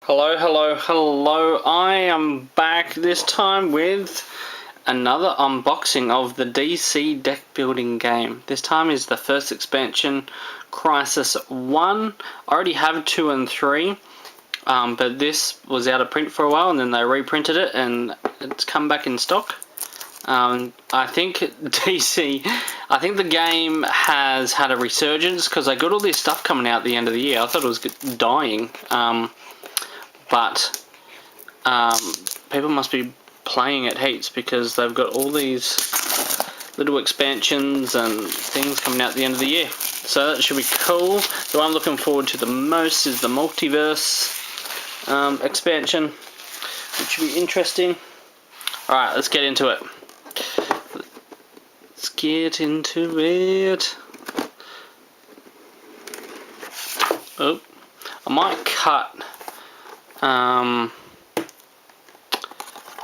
Hello, hello, hello. I am back this time with another unboxing of the DC deck building game. This time is the first expansion, Crisis 1. I already have 2 and 3, but this was out of print for a while and then they reprinted it and it's come back in stock. I think the game has had a resurgence because they got all this stuff coming out at the end of the year. I thought it was dying. But people must be playing it heaps because they've got all these little expansions and things coming out at the end of the year. So that should be cool. The one I'm looking forward to the most is the multiverse expansion, which should be interesting. Alright, let's get into it. Let's get into it. Oh, I might cut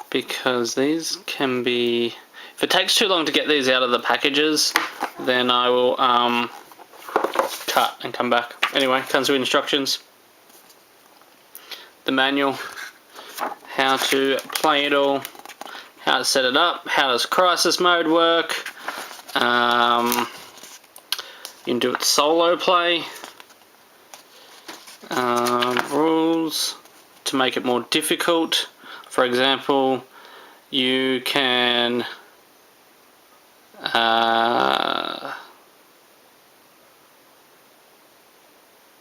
because these can be, if it takes too long to get these out of the packages, then I will cut and come back. Anyway, comes with instructions, the manual, how to play it all, how to set it up, how does crisis mode work, you can do it solo play, rules to make it more difficult. For example, you can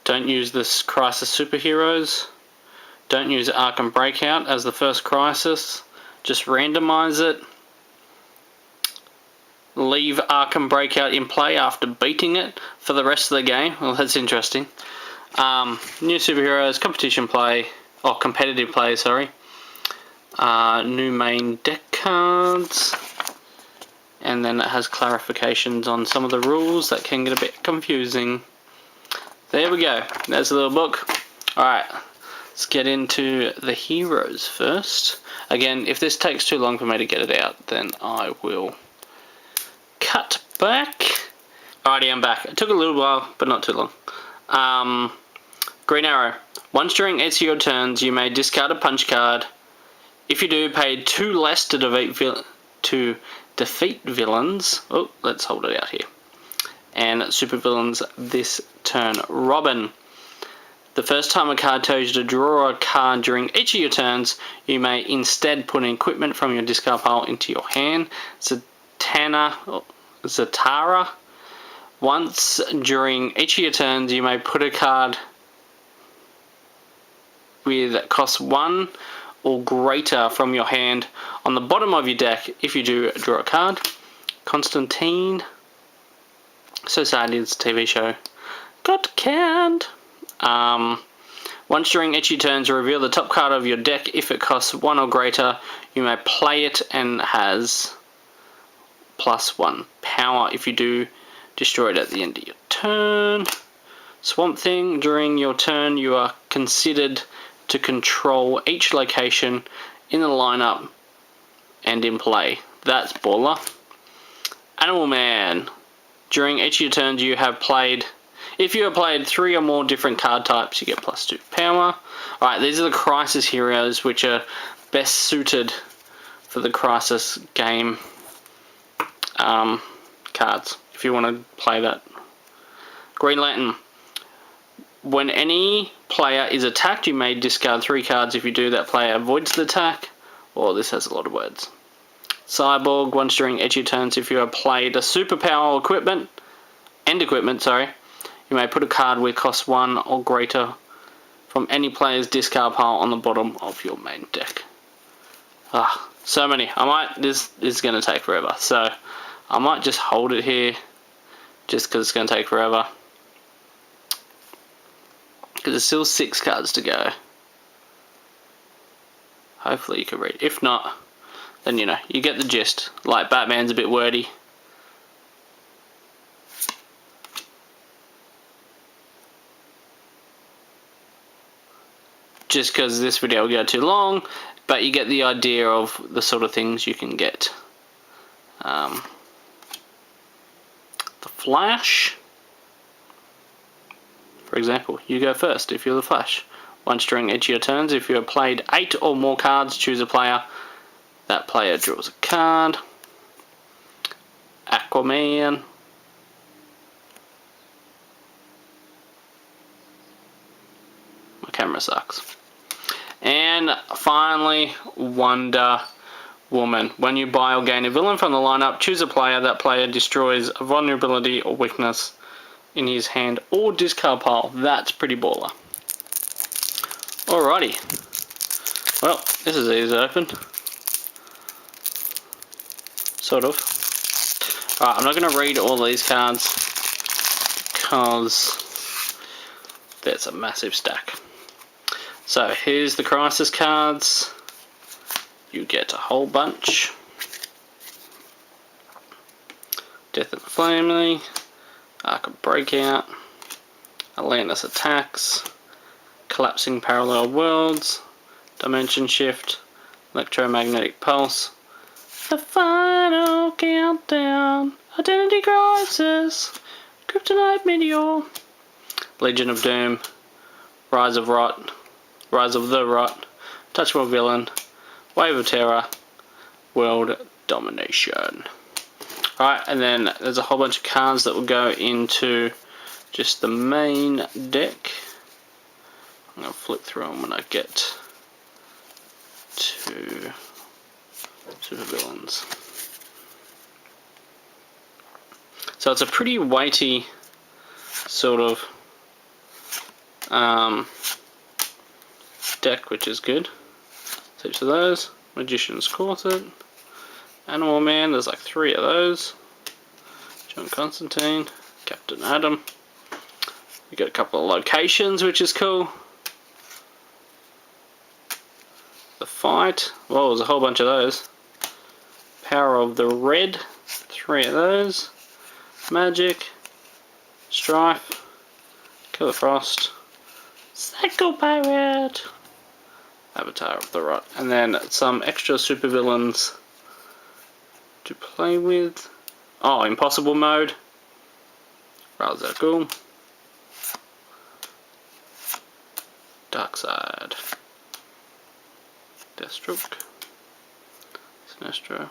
don't use this crisis superheroes, don't use Arkham Breakout as the first crisis, just randomize it, leave Arkham Breakout in play after beating it for the rest of the game. Well, that's interesting. New superheroes, competition play, or competitive play, sorry. New main deck cards, and then it has clarifications on some of the rules that can get a bit confusing. There we go, there's a little book. Alright, let's get into the heroes first. Again, if this takes too long for me to get it out, then I will cut back. Alrighty, I'm back. It took a little while, but not too long. Green Arrow. Once during each of your turns, you may discard a punch card. If you do, pay 2 less to defeat villains. Oh, let's hold it out here. And supervillains this turn. Robin. The first time a card tells you to draw a card during each of your turns, you may instead put an equipment from your discard pile into your hand. Zatara. Once during each of your turns, you may put a card with cost 1 or greater from your hand on the bottom of your deck. If you do, draw a card. Constantine. Society's TV show. Got canned. Once during each of your turns, reveal the top card of your deck. If it costs 1 or greater, you may play it and has +1 power. If you do, destroy it at the end of your turn. Swamp Thing. During your turn, you are considered to control each location in the lineup and in play. That's baller. Animal Man. During each of your turns, you have played, if you have played 3 or more different card types, you get +2 power. Alright, these are the Crisis heroes, which are best suited for the Crisis game cards, if you want to play that. Green Lantern. When any player is attacked, you may discard 3 cards. If you do, that player avoids the attack. Or this has a lot of words. Cyborg. Once during each of your turns, if you have played a superpower equipment, you may put a card with cost 1 or greater from any player's discard pile on the bottom of your main deck. So many. This is going to take forever, so I might just hold it here just because it's going to take forever. Because there's still 6 cards to go. Hopefully you can read. If not, then you know, you get the gist. Like Batman's a bit wordy. Just because this video will go too long, but you get the idea of the sort of things you can get. The Flash. For example, you go first if you're the Flash. once during each of your turns. If you have played 8 or more cards, choose a player. That player draws a card. Aquaman. My camera sucks. And finally, Wonder Woman. When you buy or gain a villain from the lineup, choose a player. That player destroys a vulnerability or weakness in his hand or discard pile. That's pretty baller. Alrighty. Well, this is easy to open. Sort of. Alright, I'm not going to read all these cards because there's a massive stack. So here's the Crisis cards. You get a whole bunch. Death of the Family, Arkham Breakout, Atlantis Attacks, Collapsing Parallel Worlds, Dimension Shift, Electromagnetic Pulse, The Final Countdown, Identity Crisis, Kryptonite Meteor, Legion of Doom, Rise of the Rot, Touchable Villain, Wave of Terror, World Domination. Alright, and then there's a whole bunch of cards that will go into just the main deck. I'm going to flip through them when I get to super villains. So it's a pretty weighty sort of deck, which is good. So each of those, Magician's Corset, Animal Man, there's like 3 of those, John Constantine, Captain Atom. We got a couple of locations, which is cool. The Fight, well, there's a whole bunch of those. Power of the Red, 3 of those. Magic, Strife, Killer Frost, Psycho Pirate, Avatar of the Rot, and then some extra supervillains to play with. Oh, Impossible Mode, Ra's al Ghul, Darkseid, Deathstroke, Sinestro,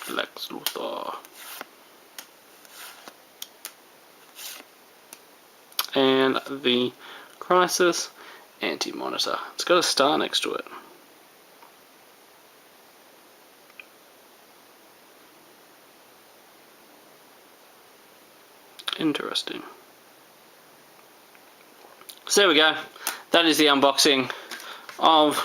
Lex Luthor, and the Crisis Anti-Monitor. It's got a star next to it. Interesting. So there we go. That is the unboxing of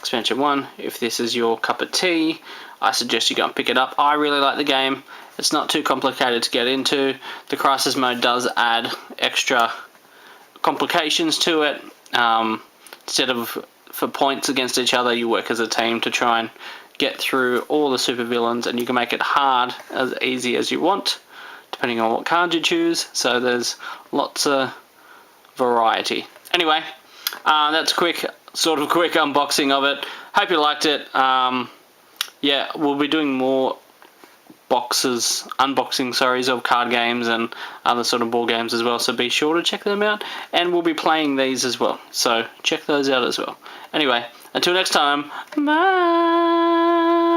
Expansion 1. If this is your cup of tea, I suggest you go and pick it up. I really like the game. It's not too complicated to get into. The Crisis mode does add extra complications to it. Instead of for points against each other, you work as a team to try and get through all the supervillains, and you can make it hard as easy as you want, depending on what card you choose. So there's lots of variety. Anyway, that's a quick unboxing of it. Hope you liked it. Yeah, we'll be doing more unboxing series of card games and other sort of board games as well, so be sure to check them out, and we'll be playing these as well, so check those out as well. Anyway, until next time, bye.